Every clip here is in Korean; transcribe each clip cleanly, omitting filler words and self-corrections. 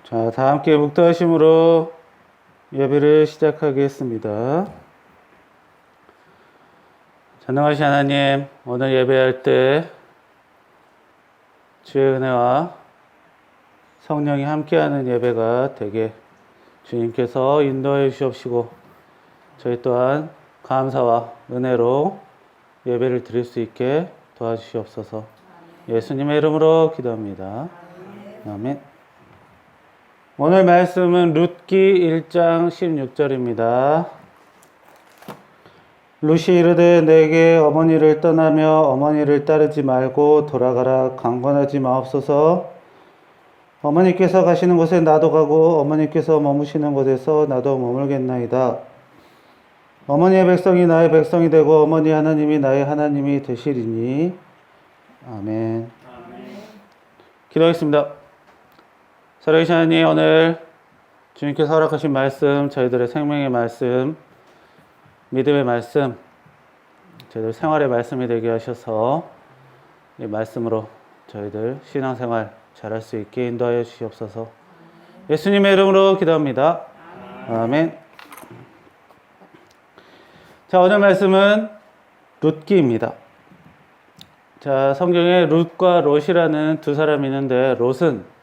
자, 다 함께 묵도하심으로 예배를 시작하겠습니다. 전능하신 하나님, 오늘 예배할 때 주의 은혜와 성령이 함께하는 예배가 되게 주님께서 인도해 주시옵시고 저희 또한 감사와 은혜로 예배를 드릴 수 있게 도와주시옵소서. 예수님의 이름으로 기도합니다. 아멘. 오늘 말씀은 룻기 1장 16절입니다. 룻이 이르되 내게 어머니를 떠나며 어머니를 따르지 말고 돌아가라. 강권하지 마옵소서. 어머니께서 가시는 곳에 나도 가고 어머니께서 머무시는 곳에서 나도 머물겠나이다. 어머니의 백성이 나의 백성이 되고 어머니 하나님이 나의 하나님이 되시리니. 아멘. 기도하겠습니다. 살아계신 하나님, 오늘 주님께서 허락하신 말씀, 저희들의 생명의 말씀, 믿음의 말씀, 저희들 생활의 말씀이 되게 하셔서 이 말씀으로 저희들 신앙생활 잘할 수 있게 인도하여 주시옵소서. 예수님의 이름으로 기도합니다. 아멘. 자, 오늘 말씀은 룻기입니다. 자, 성경에 룻과 롯이라는 두 사람이 있는데 롯은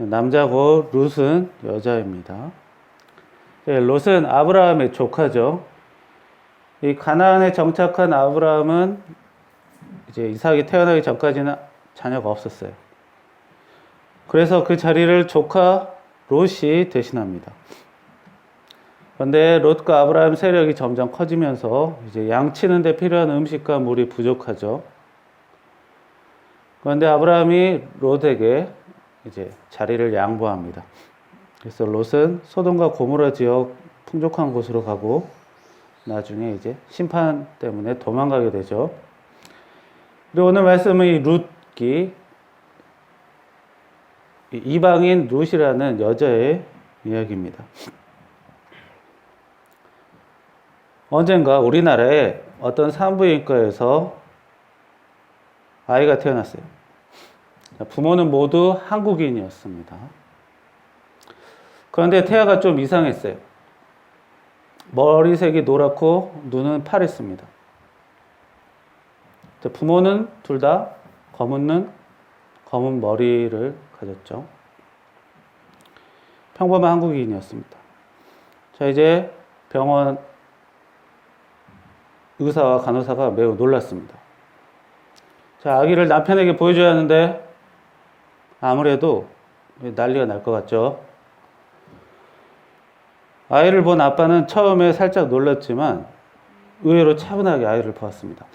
남자고 룻은 여자입니다. 롯은 아브라함의 조카죠. 이 가나안에 정착한 아브라함은 이제 이삭이 태어나기 전까지는 자녀가 없었어요. 그래서 그 자리를 조카 롯이 대신합니다. 그런데 롯과 아브라함 세력이 점점 커지면서 이제 양치는 데 필요한 음식과 물이 부족하죠. 그런데 아브라함이 롯에게 이제 자리를 양보합니다. 그래서 롯은 소돔과 고모라 지역 풍족한 곳으로 가고 나중에 이제 심판 때문에 도망가게 되죠. 그리고 오늘 말씀은 이 룻기, 이방인 룻이라는 여자의 이야기입니다. 언젠가 우리나라에 어떤 산부인과에서 아이가 태어났어요. 부모는 모두 한국인이었습니다. 그런데 태아가 좀 이상했어요. 머리색이 노랗고 눈은 파랬습니다. 부모는 둘 다 검은 머리를 가졌죠. 평범한 한국인이었습니다. 자, 이제 병원 의사와 간호사가 매우 놀랐습니다. 자, 아기를 남편에게 보여줘야 하는데 아무래도 난리가 날 것 같죠. 아이를 본 아빠는 처음에 살짝 놀랐지만 의외로 차분하게 아이를 보았습니다.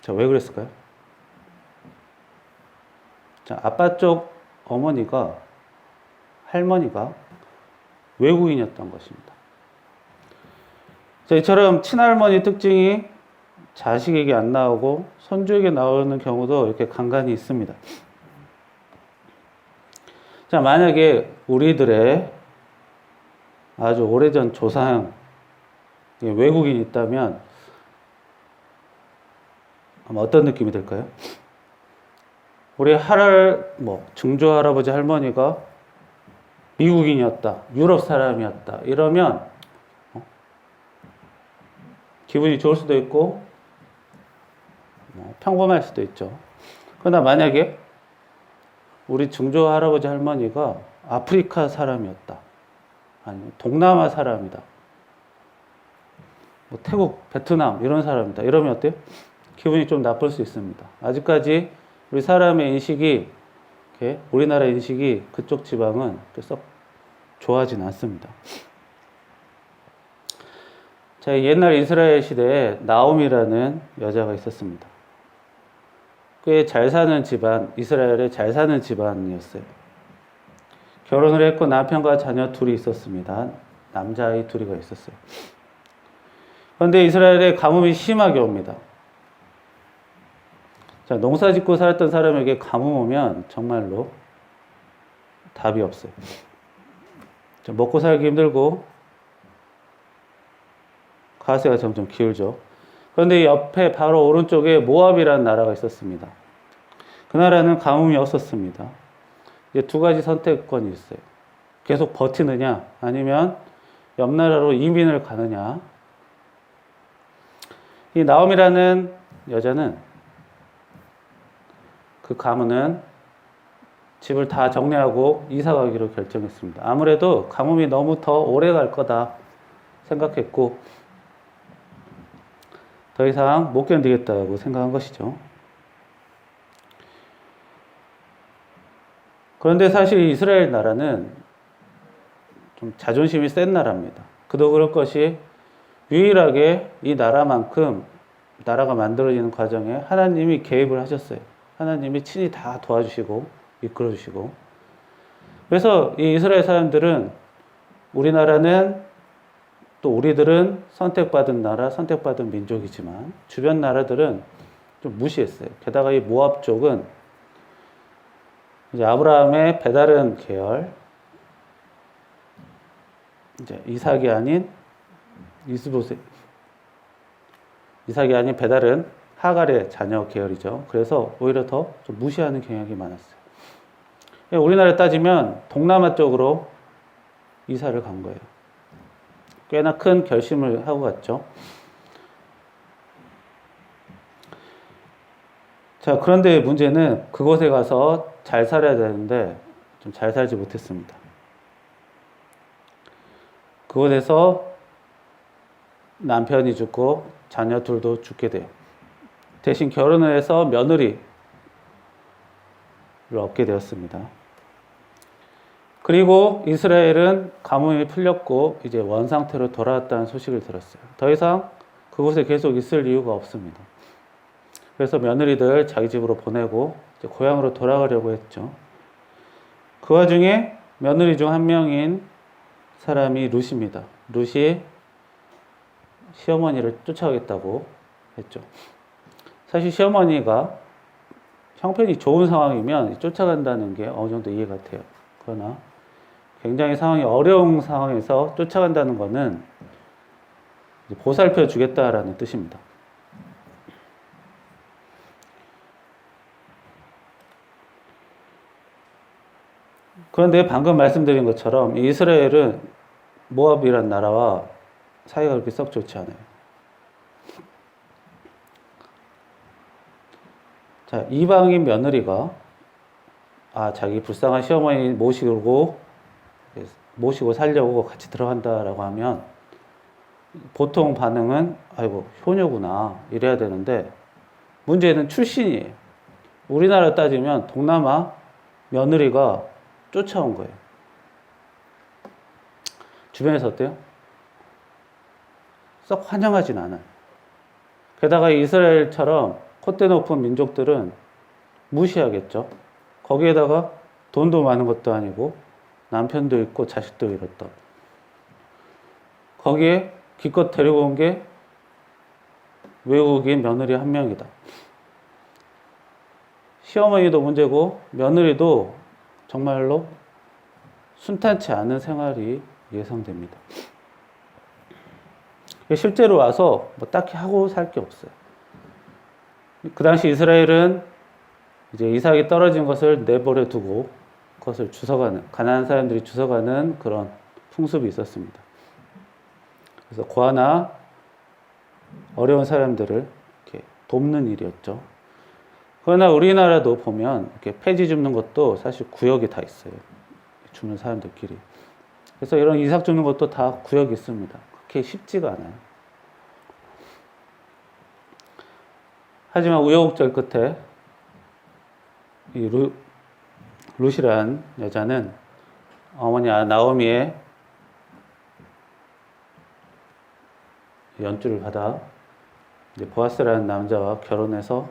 자, 왜 그랬을까요? 자, 아빠 쪽 할머니가 외국인이었던 것입니다. 자, 이처럼 친할머니 특징이 자식에게 안 나오고 손주에게 나오는 경우도 이렇게 간간히 있습니다. 자, 만약에 우리들의 아주 오래전 조상 외국인이 있다면 아마 어떤 느낌이 들까요? 우리 증조 할아버지 할머니가 미국인이었다, 유럽 사람이었다 이러면 기분이 좋을 수도 있고 평범할 수도 있죠. 그러나 만약에 우리 증조 할아버지 할머니가 아프리카 사람이었다, 아니면 동남아 사람이다, 태국, 베트남 이런 사람이다 이러면 어때요? 기분이 좀 나쁠 수 있습니다. 아직까지 우리 사람의 인식이, 우리나라 인식이 그쪽 지방은 썩 좋아하진 않습니다. 자, 옛날 이스라엘 시대에 나옴이라는 여자가 있었습니다. 꽤 잘 사는 집안, 이스라엘에 잘 사는 집안이었어요. 결혼을 했고 남편과 자녀 둘이 있었습니다. 남자아이 둘이가 있었어요. 그런데 이스라엘에 가뭄이 심하게 옵니다. 자, 농사 짓고 살았던 사람에게 가뭄 오면 정말로 답이 없어요. 자, 먹고 살기 힘들고 가세가 점점 기울죠. 그런데 옆에 바로 오른쪽에 모압이라는 나라가 있었습니다. 그 나라는 가뭄이 없었습니다. 이제 두 가지 선택권이 있어요. 계속 버티느냐, 아니면 옆 나라로 이민을 가느냐. 이 나옴이라는 여자는, 그 가문은 집을 다 정리하고 이사 가기로 결정했습니다. 아무래도 가뭄이 너무 더 오래 갈 거다 생각했고, 더 이상 못 견디겠다고 생각한 것이죠. 그런데 사실 이스라엘 나라는 좀 자존심이 센 나라입니다. 그도 그럴 것이 유일하게 이 나라만큼 나라가 만들어지는 과정에 하나님이 개입을 하셨어요. 하나님이 친히 다 도와주시고 이끌어 주시고. 그래서 이 이스라엘 사람들은, 우리나라는, 또 우리들은 선택받은 나라, 선택받은 민족이지만 주변 나라들은 좀 무시했어요. 게다가 이 모압 쪽은 이제 아브라함의 배다른 계열, 이제 이삭이 아닌 이스보셋, 이삭이 아닌 배다른 하갈의 자녀 계열이죠. 그래서 오히려 더 좀 무시하는 경향이 많았어요. 우리나라에 따지면 동남아 쪽으로 이사를 간 거예요. 꽤나 큰 결심을 하고 갔죠. 자, 그런데 문제는 그곳에 가서 잘 살아야 되는데 좀 잘 살지 못했습니다. 그곳에서 남편이 죽고 자녀 둘도 죽게 돼요. 대신 결혼을 해서 며느리를 얻게 되었습니다. 그리고 이스라엘은 가뭄이 풀렸고 이제 원상태로 돌아왔다는 소식을 들었어요. 더 이상 그곳에 계속 있을 이유가 없습니다. 그래서 며느리들 자기 집으로 보내고 이제 고향으로 돌아가려고 했죠. 그 와중에 며느리 중 한 명인 사람이 룻입니다. 룻이 시어머니를 쫓아가겠다고 했죠. 사실 시어머니가 형편이 좋은 상황이면 쫓아간다는 게 어느 정도 이해가 돼요. 그러나 굉장히 상황이 어려운 상황에서 쫓아간다는 것은 보살펴 주겠다라는 뜻입니다. 그런데 방금 말씀드린 것처럼 이스라엘은 모압이란 나라와 사이가 그렇게 썩 좋지 않아요. 자, 이방인 며느리가 자기 불쌍한 시어머니 모시고 살려고 같이 들어간다라고 하면 보통 반응은 아이고 효녀구나 이래야 되는데, 문제는 출신이에요. 우리나라 따지면 동남아 며느리가 쫓아온 거예요. 주변에서 어때요? 썩 환영하진 않아요. 게다가 이스라엘처럼 콧대 높은 민족들은 무시하겠죠. 거기에다가 돈도 많은 것도 아니고 남편도 있고 자식도 잃었던, 거기에 기껏 데리고 온 게 외국인 며느리 한 명이다. 시어머니도 문제고 며느리도 정말로 순탄치 않은 생활이 예상됩니다. 실제로 와서 뭐 딱히 하고 살 게 없어요. 그 당시 이스라엘은 이제 이삭이 떨어진 것을 내버려 두고 그것을 주워가는, 가난한 사람들이 주워가는 그런 풍습이 있었습니다. 그래서 고아나 어려운 사람들을 이렇게 돕는 일이었죠. 그러나 우리나라도 보면 이렇게 폐지 줍는 것도 사실 구역이 다 있어요. 주는 사람들끼리. 그래서 이런 이삭 주는 것도 다 구역이 있습니다. 그렇게 쉽지가 않아요. 하지만 우여곡절 끝에 이 룻이란 여자는 어머니 나오미의 연주를 받아 이제 보아스라는 남자와 결혼해서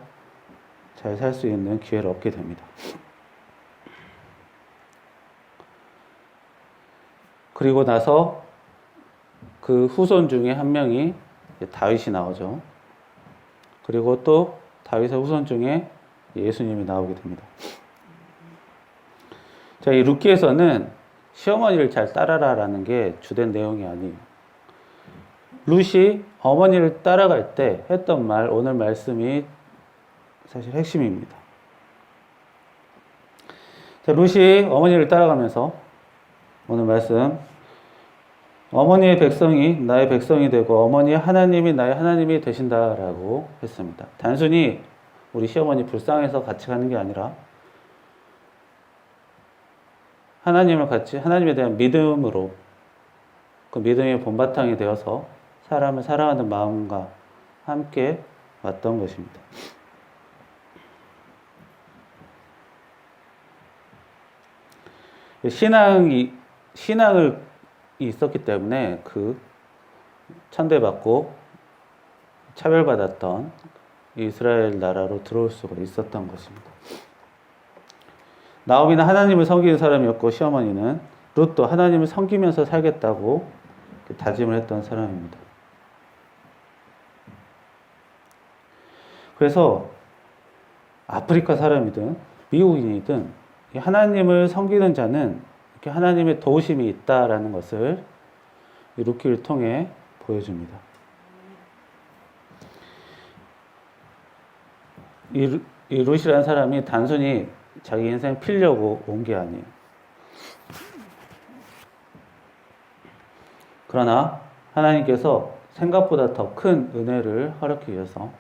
잘 살 수 있는 기회를 얻게 됩니다. 그리고 나서 그 후손 중에 한 명이 다윗이 나오죠. 그리고 또 다윗의 후손 중에 예수님이 나오게 됩니다. 자, 이 룻기에서는 시어머니를 잘 따라라라는 게 주된 내용이 아니에요. 룻이 어머니를 따라갈 때 했던 말, 오늘 말씀이 사실 핵심입니다. 자, 룻이 어머니를 따라가면서 오늘 말씀, 어머니의 백성이 나의 백성이 되고 어머니의 하나님이 나의 하나님이 되신다라고 했습니다. 단순히 우리 시어머니 불쌍해서 같이 가는 게 아니라 하나님을 같이, 하나님에 대한 믿음으로 그 믿음의 본바탕이 되어서 사람을 사랑하는 마음과 함께 왔던 것입니다. 신앙을 있었기 때문에 그 천대받고 차별받았던 이스라엘 나라로 들어올 수가 있었던 것입니다. 나오미는 하나님을 섬기는 사람이었고 시어머니는 룻도 하나님을 섬기면서 살겠다고 다짐을 했던 사람입니다. 그래서 아프리카 사람이든 미국인이든 하나님을 섬기는 자는 이렇게 하나님의 도우심이 있다라는 것을 이 룻기를 통해 보여줍니다. 이 룻이라는 사람이 단순히 자기 인생 필려고 온 게 아니에요. 그러나 하나님께서 생각보다 더 큰 은혜를 허락하기 위해서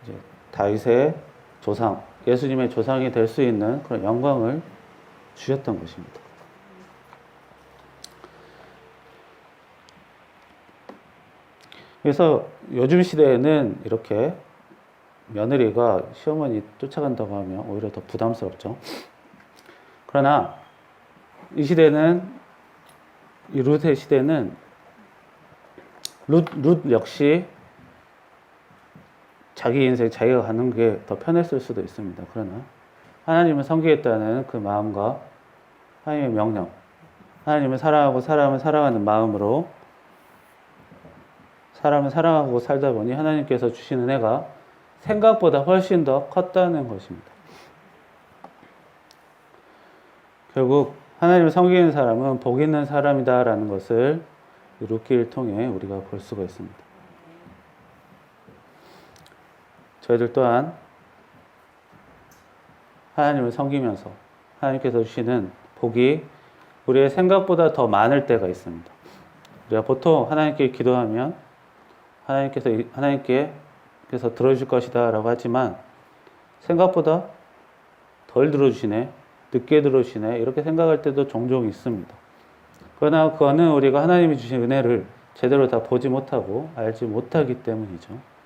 이제 다윗의 조상, 예수님의 조상이 될 수 있는 그런 영광을 주셨던 것입니다. 그래서 요즘 시대에는 이렇게 며느리가 시어머니 쫓아간다고 하면 오히려 더 부담스럽죠. 그러나 이 시대는, 이 룻의 시대는 룻 역시 자기 인생 자기가 가는 게 더 편했을 수도 있습니다. 그러나 하나님을 섬기겠다는 그 마음과 하나님의 명령, 하나님을 사랑하고 사람을 사랑하는 마음으로 사람을 사랑하고 살다 보니 하나님께서 주신 은혜가 생각보다 훨씬 더 컸다는 것입니다. 결국 하나님을 섬기는 사람은 복 있는 사람이다라는 것을 룻기를 통해 우리가 볼 수가 있습니다. 저희들 또한 하나님을 섬기면서 하나님께서 주시는 복이 우리의 생각보다 더 많을 때가 있습니다. 우리가 보통 하나님께 기도하면 하나님께서 들어주실 것이다 라고 하지만 생각보다 덜 들어주시네, 늦게 들어주시네 이렇게 생각할 때도 종종 있습니다. 그러나 그거는 우리가 하나님이 주신 은혜를 제대로 다 보지 못하고 알지 못하기 때문이죠.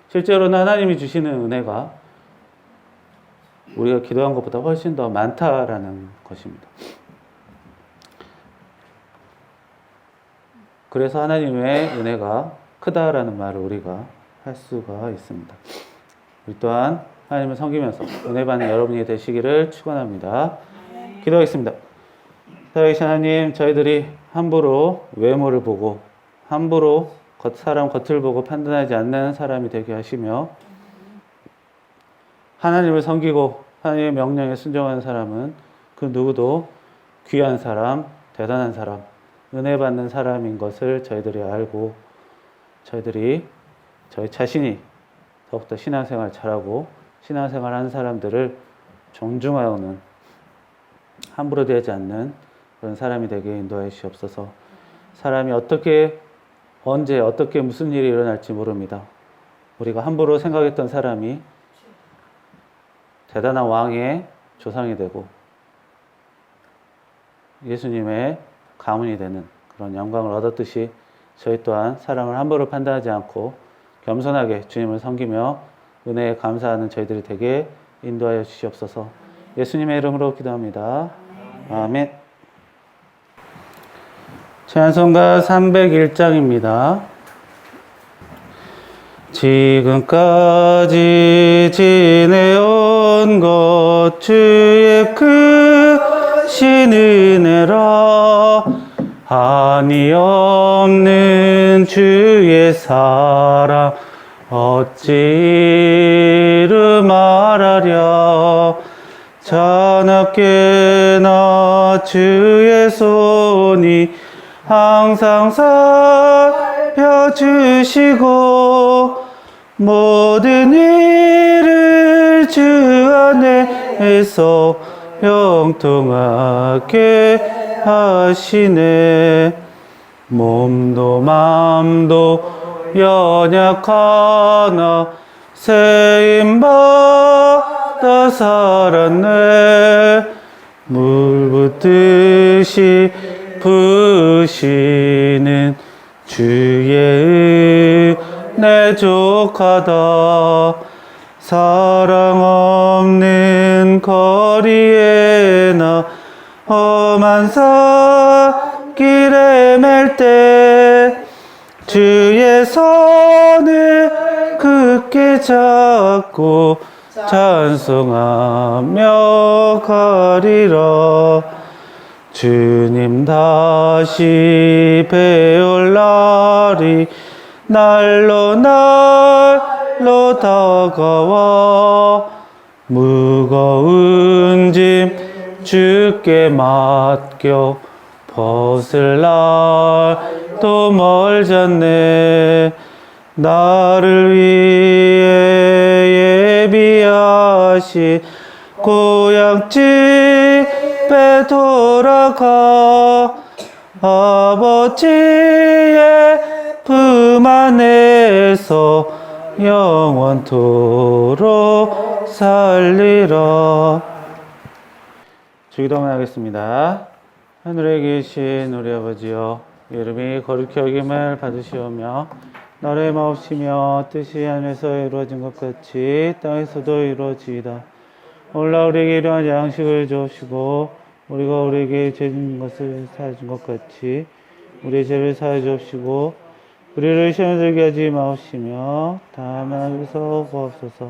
실제로는 하나님이 주시는 은혜가 우리가 기도한 것보다 훨씬 더 많다라는 것입니다. 그래서 하나님의 은혜가 크다라는 말을 우리가 할 수가 있습니다. 우리 또한 하나님을 섬기면서 은혜 받는 여러분이 되시기를 축원합니다. 기도하겠습니다. 살아계신 하나님, 저희들이 함부로 외모를 보고 함부로 사람 겉을 보고 판단하지 않는 사람이 되게 하시며 하나님을 섬기고 하나님의 명령에 순종하는 사람은 그 누구도 귀한 사람, 대단한 사람, 은혜 받는 사람인 것을 저희들이 알고 저희 자신이 더욱더 신앙생활 잘하고 신앙생활 하는 사람들을 존중하는 함부로 대하지 않는 그런 사람이 되게 인도하여 주시옵소서. 사람이 언제 어떻게 무슨 일이 일어날지 모릅니다. 우리가 함부로 생각했던 사람이 대단한 왕의 조상이 되고 예수님의 가문이 되는 그런 영광을 얻었듯이 저희 또한 사람을 함부로 판단하지 않고 겸손하게 주님을 섬기며 은혜에 감사하는 저희들이 되게 인도하여 주시옵소서. 예수님의 이름으로 기도합니다. 아멘. 찬송가 301장입니다. 지금까지 지내온 것 주의 크신 은혜라 한이 없는 주의 사랑 어찌 이루 말하랴. 자나깨나 주의 손이 항상 살펴주시고 모든 일을 주 안에 에서 형통하게 하시네. 몸도 맘도 연약하나 세임받아 살았네. 물 붓듯이 부으시는 주의 은혜 족하다. 사랑 없는 거리에 나 험한 산길에 맬 때 주의 손을 굳게 잡고 찬송하며 가리라. 주님 다시 배울 날이 날로 다가와 무거운 짐 주께 맡겨 벗을 날도 멀잖네. 나를 위해 예비하신 고향 집에 돌아가 아버지의 품 안에서 영원토록 살리라. 주기도문 하겠습니다. 하늘에 계신 우리 아버지여, 이름이 거룩히 여김을 받으시오며 나라의 마옵시며 뜻이 하늘에서 이루어진 것 같이 땅에서도 이루어지이다. 오늘날 우리에게 일용할 양식을 주옵시고 우리가 우리에게 죄 짓는 것을 사해 준 것 같이 우리의 죄를 사해 주옵시고 우리를 시험에 들게 하지 마옵시며 다만 하나님께서 구하옵소서.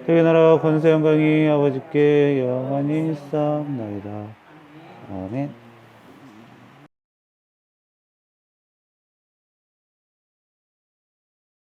되게 나라와 권세 영광이 아버지께 영원히 있사옵나이다. 아멘.